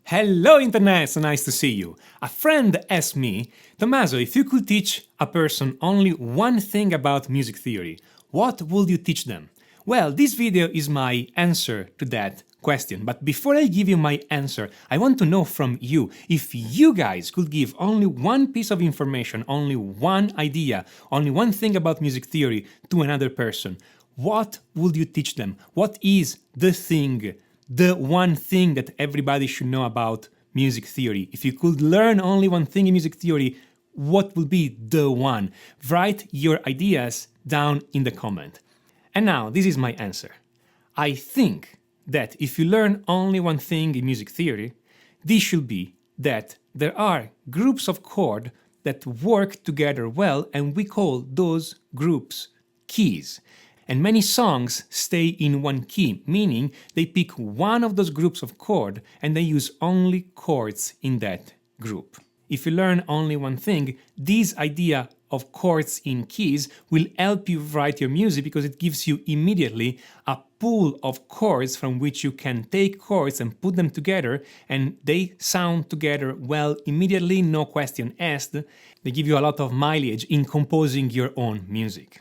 Hello Internet, so nice to see you. A friend asked me, Tommaso, if you could teach a person only one thing about music theory, what would you teach them? Well, this video is my answer to that question, but before I give you my answer, I want to know from you, if you guys could give only one piece of information, only one idea, only one thing about music theory to another person, what would you teach them? What is the thing? The one thing that everybody should know about music theory. If you could learn only one thing in music theory, what would be the one? Write your ideas down in the comment. And now, this is my answer. I think that if you learn only one thing in music theory, this should be that there are groups of chords that work together well, and we call those groups keys. And many songs stay in one key, meaning they pick one of those groups of chord and they use only chords in that group. If you learn only one thing, this idea of chords in keys will help you write your music because it gives you immediately a pool of chords from which you can take chords and put them together, and they sound together well immediately, no question asked. They give you a lot of mileage in composing your own music.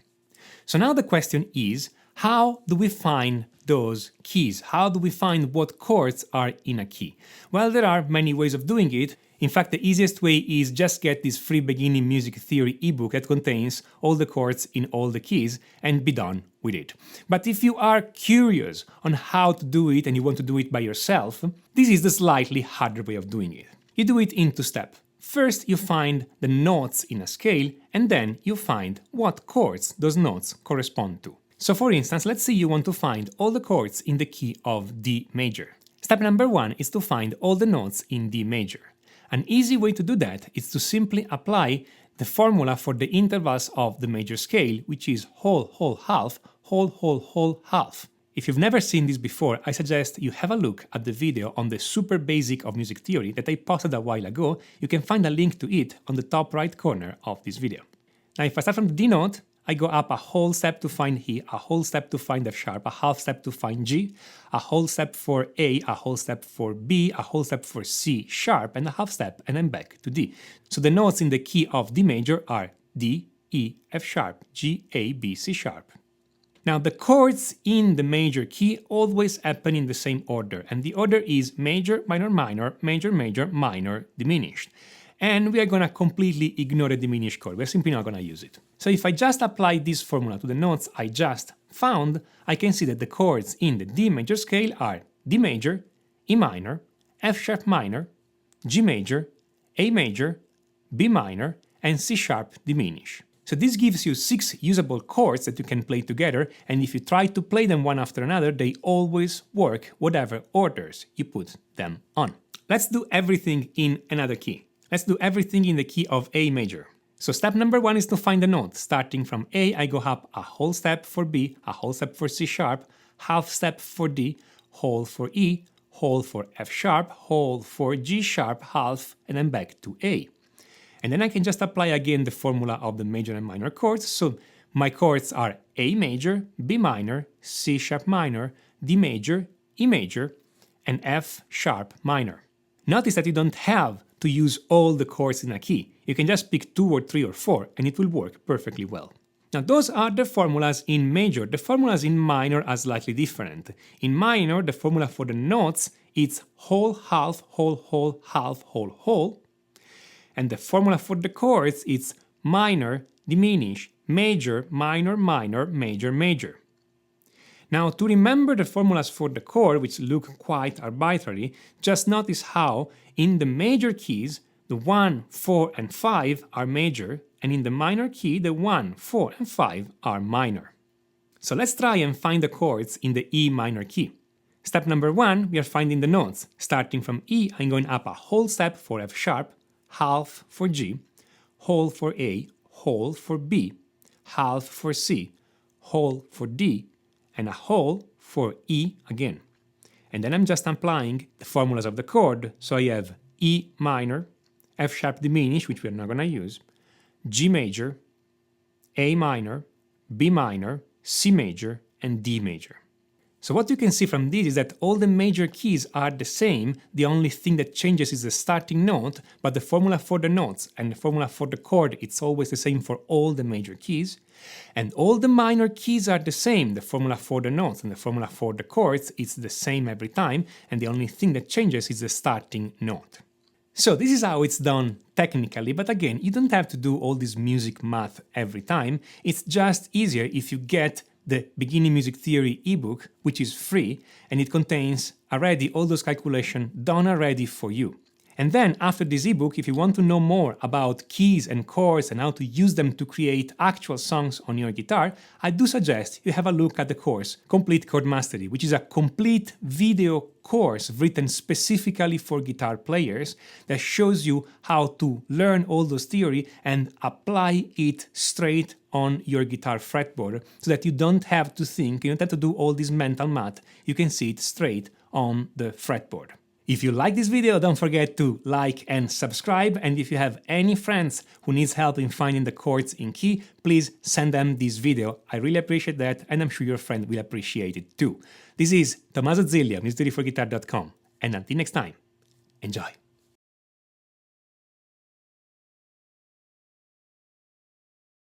So now the question is, how do we find those keys? How do we find what chords are in a key? Well, there are many ways of doing it. In fact, the easiest way is just get this free beginning music theory ebook that contains all the chords in all the keys and be done with it. But if you are curious on how to do it and you want to do it by yourself, this is the slightly harder way of doing it. You do it in two steps. First, you find the notes in a scale, and then you find what chords those notes correspond to. So for instance, let's say you want to find all the chords in the key of D major. Step number one is to find all the notes in D major. An easy way to do that is to simply apply the formula for the intervals of the major scale, which is whole, whole, half, whole, whole, whole, half. If you've never seen this before, I suggest you have a look at the video on the super basic of music theory that I posted a while ago. You can find a link to it on the top right corner of this video. Now, if I start from the D note, I go up a whole step to find E, a whole step to find F sharp, a half step to find G, a whole step for A, a whole step for B, a whole step for C sharp, and a half step, and then back to D. So the notes in the key of D major are D, E, F sharp, G, A, B, C sharp. Now, the chords in the major key always happen in the same order, and the order is major, minor, minor, major, major, minor, diminished. And we are going to completely ignore the diminished chord. We're simply not going to use it. So if I just apply this formula to the notes I just found, I can see that the chords in the D major scale are D major, E minor, F sharp minor, G major, A major, B minor, and C sharp diminished. So this gives you 6 usable chords that you can play together, and if you try to play them one after another, they always work whatever orders you put them on. Let's do everything in another key. Let's do everything in the key of A major. So step number one is to find the note. Starting from A, I go up a whole step for B, a whole step for C sharp, half step for D, whole for E, whole for F sharp, whole for G sharp, half, and then back to A. And then I can just apply again the formula of the major and minor chords. So my chords are A major, B minor, C sharp minor, D major, E major, and F sharp minor. Notice that you don't have to use all the chords in a key. You can just pick 2 or 3 or 4 and it will work perfectly well. Now those are the formulas in major. The formulas in minor are slightly different. In minor, the formula for the notes is whole, half, whole, whole, half, whole, whole. And the formula for the chords is minor, diminish, major, minor, minor, major, major. Now, to remember the formulas for the chord, which look quite arbitrary, just notice how in the major keys, the 1, 4, and 5 are major, and in the minor key, the 1, 4, and 5 are minor. So let's try and find the chords in the E minor key. Step number 1, we are finding the notes. Starting from E, I'm going up a whole step for F sharp, half for G, whole for A, whole for B, half for C, whole for D, and a whole for E again. And then I'm just applying the formulas of the chord. So I have E minor, F sharp diminished, which we're not going to use, G major, A minor, B minor, C major, and D major. So what you can see from this is that all the major keys are the same, the only thing that changes is the starting note, but the formula for the notes and the formula for the chord, it's always the same for all the major keys. And all the minor keys are the same, the formula for the notes and the formula for the chords, it's the same every time, and the only thing that changes is the starting note. So this is how it's done technically, but again, you don't have to do all this music math every time, it's just easier if you get the Beginning Music Theory ebook, which is free, and it contains already all those calculations done already for you. And then after this ebook, if you want to know more about keys and chords and how to use them to create actual songs on your guitar, I do suggest you have a look at the course Complete Chord Mastery, which is a complete video course written specifically for guitar players that shows you how to learn all those theory and apply it straight on your guitar fretboard so that you don't have to think, you don't have to do all this mental math, you can see it straight on the fretboard. If you like this video, don't forget to like and subscribe, and if you have any friends who needs help in finding the chords in key, please send them this video. I really appreciate that, and I'm sure your friend will appreciate it too. This is Tommaso Zillia, musictheoryforguitar.com, and until next time, enjoy!